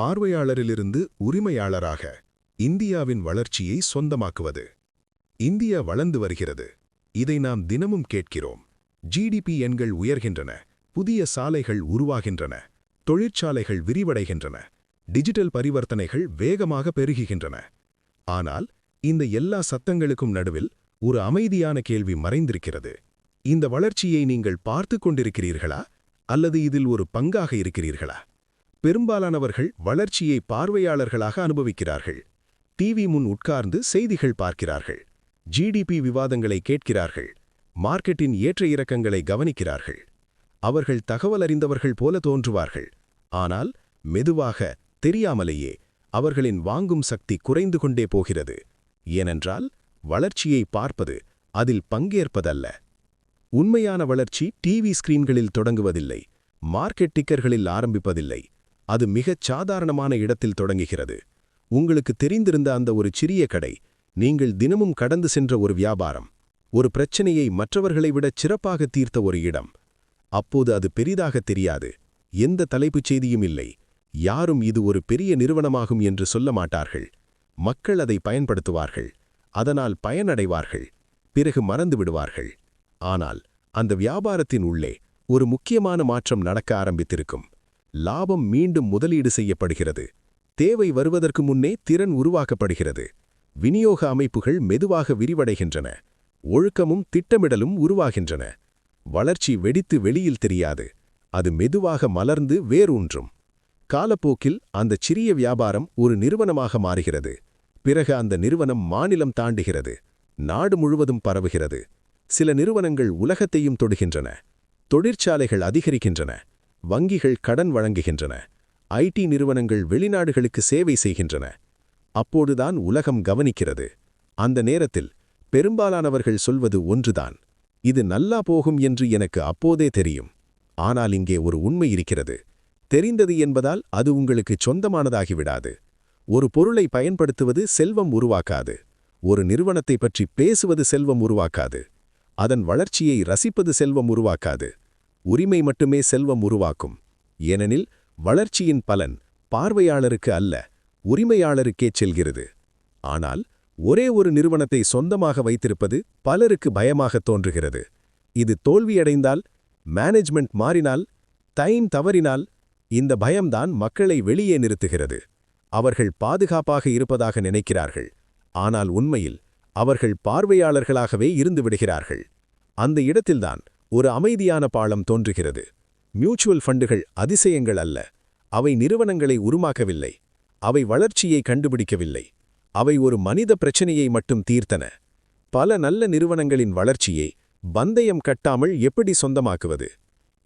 பார்வையாளரிலிருந்து உரிமையாளராக இந்தியாவின் வளர்ச்சியை சொந்தமாக்குவது. இந்தியா வளர்ந்து வருகிறது. இதை நாம் தினமும் கேட்கிறோம். ஜிடிபி எண்கள் உயர்கின்றன, புதிய சாலைகள் உருவாகின்றன, தொழிற்சாலைகள் விரிவடைகின்றன, டிஜிட்டல் பரிவர்த்தனைகள் வேகமாக பெருகுகின்றன. ஆனால் இந்த எல்லா சத்தங்களுக்கும் நடுவில் ஒரு அமைதியான கேள்வி மறைந்திருக்கிறது. இந்த வளர்ச்சியை நீங்கள் பார்த்து கொண்டிருக்கிறீர்களா அல்லது இதில் ஒரு பங்காக இருக்கிறீர்களா? பெரும்பாலானவர்கள் வளர்ச்சியை பார்வையாளர்களாக அனுபவிக்கிறார்கள். டிவி முன் உட்கார்ந்து செய்திகள் பார்க்கிறார்கள், ஜிடிபி விவாதங்களை கேட்கிறார்கள், மார்க்கெட்டின் ஏற்ற இறக்கங்களை கவனிக்கிறார்கள். அவர்கள் தகவல் அறிந்தவர்கள் போல தோன்றுவார்கள். ஆனால் மெதுவாக, தெரியாமலேயே அவர்களின் வாங்கும் சக்தி குறைந்து கொண்டே போகிறது. ஏனென்றால் வளர்ச்சியை பார்ப்பது, அதில் பங்கேற்பதல்ல. உண்மையான வளர்ச்சி டிவி ஸ்கிரீன்களில் தொடங்குவதில்லை, மார்க்கெட் டிக்கர்களில் ஆரம்பிப்பதில்லை. அது மிகச் சாதாரணமான இடத்தில் தொடங்குகிறது. உங்களுக்கு தெரிந்திருந்த அந்த ஒரு சிறிய கடை, நீங்கள் தினமும் கடந்து சென்ற ஒரு வியாபாரம், ஒரு பிரச்சனையை மற்றவர்களை விட சிறப்பாக தீர்த்த ஒரு இடம். அப்போது அது பெரிதாக தெரியாது, எந்த தலைப்புச் செய்தியும் இல்லை. யாரும் இது ஒரு பெரிய நிறுவனமாகும் என்று சொல்ல மாட்டார்கள். மக்கள் அதை பயன்படுத்துவார்கள், அதனால் பயனடைவார்கள், பிறகு மறந்து விடுவார்கள். ஆனால் அந்த வியாபாரத்தின் உள்ளே ஒரு முக்கியமான மாற்றம் நடக்க ஆரம்பித்திருக்கும். லாபம் மீண்டும் முதலீடு செய்யப்படுகிறது. தேவை வருவதற்கு முன்னே திறன் உருவாக்கப்படுகிறது. விநியோக அமைப்புகள் மெதுவாக விரிவடைகின்றன. ஒழுக்கமும் திட்டமிடலும் உருவாகின்றன. வளர்ச்சி வெடித்து வெளியில் தெரியாது, அது மெதுவாக மலர்ந்து வேரூன்றும். காலப்போக்கில் அந்த சிறிய வியாபாரம் ஒரு நிறுவனமாக மாறுகிறது. பிறகு அந்த நிறுவனம் மாநிலம் தாண்டுகிறது, நாடு முழுவதும் பரவுகிறது. சில நிறுவனங்கள் உலகத்தையும் தொடுகின்றன. தொழிற்சாலைகள் அதிகரிக்கின்றன, வங்கிகள் கடன் வழங்குகின்றன, ஐடி நிறுவனங்கள் வெளிநாடுகளுக்கு சேவை செய்கின்றன. அப்போதுதான் உலகம் கவனிக்கிறது. அந்த நேரத்தில் பெரும்பாலானவர்கள் சொல்வது ஒன்றுதான்: இது நல்லா போகும் என்று எனக்கு அப்போதே தெரியும். ஆனால் இங்கே ஒரு உண்மை இருக்கிறது. தெரிந்தது என்பதால் அது உங்களுக்கு சொந்தமானதாகிவிடாது. ஒரு பொருளை பயன்படுத்துவது செல்வம் உருவாக்காது. ஒரு நிறுவனத்தை பற்றி பேசுவது செல்வம் உருவாக்காது. அதன் வளர்ச்சியை ரசிப்பது செல்வம் உருவாக்காது. உரிமை மட்டுமே செல்வம் உருவாக்கும். ஏனெனில் வளர்ச்சியின் பலன் பார்வையாளருக்கு அல்ல, உரிமையாளருக்கே செல்கிறது. ஆனால் ஒரே ஒரு நிறுவனத்தை சொந்தமாக வைத்திருப்பது பலருக்கு பயமாக தோன்றுகிறது. இது தோல்வியடைந்தால், மேனேஜ்மெண்ட் மாறினால், டைம் தவறினால், இந்த பயம்தான் மக்களை வெளியே நிறுத்துகிறது. அவர்கள் பாதுகாப்பாக இருப்பதாக நினைக்கிறார்கள், ஆனால் உண்மையில் அவர்கள் பார்வையாளர்களாகவே இருந்து விடுகிறார்கள். அந்த இடத்தில்தான் ஒரு அமைதியான பாலம் தோன்றுகிறது. மியூச்சுவல் ஃபண்டுகள் அதிசயங்கள் அல்ல. அவை நிறுவனங்களை உருமாக்கவில்லை, அவை வளர்ச்சியை கண்டுபிடிக்கவில்லை. அவை ஒரு மனித பிரச்சனையை மட்டும் தீர்த்தன. பல நல்ல நிறுவனங்களின் வளர்ச்சியை பந்தயம் கட்டாமல் எப்படி சொந்தமாக்குவது?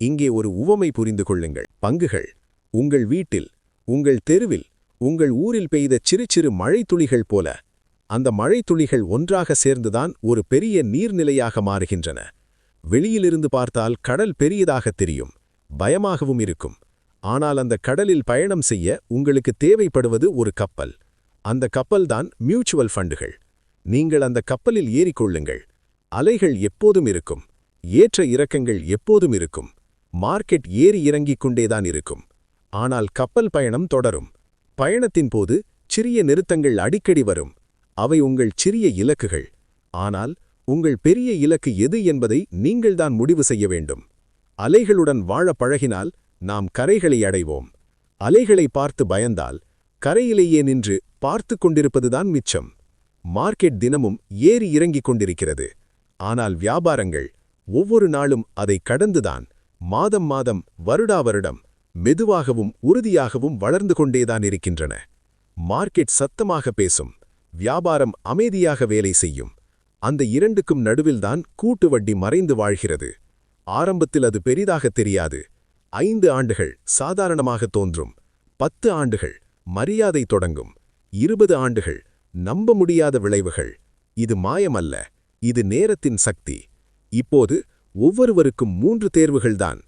இங்கே ஒரு உவமை புரிந்து கொள்ளுங்கள். பங்குகள். உங்கள் வீட்டில், உங்கள் தெருவில், உங்கள் ஊரில் பெய்த சிறு சிறு மழைத்துளிகள் போல. அந்த மழைத்துளிகள் ஒன்றாக சேர்ந்துதான் ஒரு பெரிய நீர்நிலையாக மாறுகின்றன. வெளியிலிருந்து பார்த்தால் கடல் பெரியதாக தெரியும், பயமாகவும் இருக்கும். ஆனால் அந்த கடலில் பயணம் செய்ய உங்களுக்கு தேவைப்படுவது ஒரு கப்பல். அந்த கப்பல்தான் மியூச்சுவல் ஃபண்டுகள். நீங்கள் அந்த கப்பலில் ஏறிக்கொள்ளுங்கள். அலைகள் எப்போதும் இருக்கும், ஏற்ற இறக்கங்கள் எப்போதும் இருக்கும், மார்க்கெட் ஏறி இறங்கிக் கொண்டேதான் இருக்கும். ஆனால் கப்பல் பயணம் தொடரும். பயணத்தின் போது சிறிய நிறுத்தங்கள் அடிக்கடி வரும். அவை உங்கள் சிறிய இலக்குகள். ஆனால் உங்கள் பெரிய இலக்கு எது என்பதை நீங்கள்தான் முடிவு செய்ய வேண்டும். அலைகளுடன் வாழ பழகினால் நாம் கரைகளை அடைவோம். அலைகளை பார்த்து பயந்தால் கரையிலேயே நின்று பார்த்து கொண்டிருப்பதுதான் மிச்சம். மார்க்கெட் தினமும் ஏறி இறங்கிக் கொண்டிருக்கிறது. ஆனால் வியாபாரங்கள் ஒவ்வொரு நாளும் அதை கடந்துதான் மாதம் மாதம், வருடா வருடம் மெதுவாகவும் உறுதியாகவும் வளர்ந்து கொண்டேதான் இருக்கின்றன. மார்க்கெட் சத்தமாக பேசும், வியாபாரம் அமைதியாக வேலை செய்யும். அந்த இரண்டுக்கும் நடுவில்தான் கூட்டு வட்டி மறைந்து வாழ்கிறது. ஆரம்பத்தில் அது பெரிதாக தெரியாது. 5 ஆண்டுகள் சாதாரணமாக தோன்றும். 10 ஆண்டுகள் மரியாதை தொடங்கும். 20 ஆண்டுகள் நம்ப முடியாத விளைவுகள். இது மாயமல்ல, இது நேரத்தின் சக்தி. இப்போது ஒவ்வொருவருக்கும் 3 தேர்வுகள்தான்.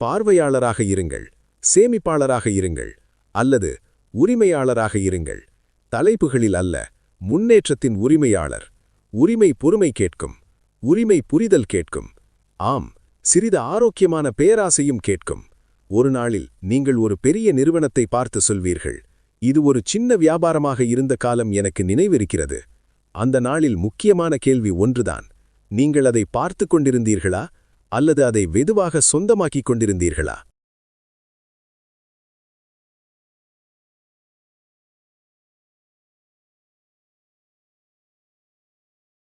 பார்வையாளராக இருங்கள், சேமிப்பாளராக இருங்கள், அல்லது உரிமையாளராக இருங்கள். தலைப்புகளில் அல்ல, முன்னேற்றத்தின் உரிமையாளர். உரிமை பொறுமை கேட்கும், உரிமை புரிதல் கேட்கும். ஆம், சிறிது ஆரோக்கியமான பேராசையும் கேட்கும். ஒரு நாளில் நீங்கள் ஒரு பெரிய நிறுவனத்தை பார்த்து சொல்வீர்கள், இது ஒரு சின்ன வியாபாரமாக இருந்த காலம் எனக்கு நினைவிருக்கிறது. அந்த நாளில் முக்கியமான கேள்வி ஒன்றுதான். நீங்கள் அதை பார்த்து கொண்டிருந்தீர்களா அல்லது அதை வெதுவாக சொந்தமாக்கிக் கொண்டிருந்தீர்களா?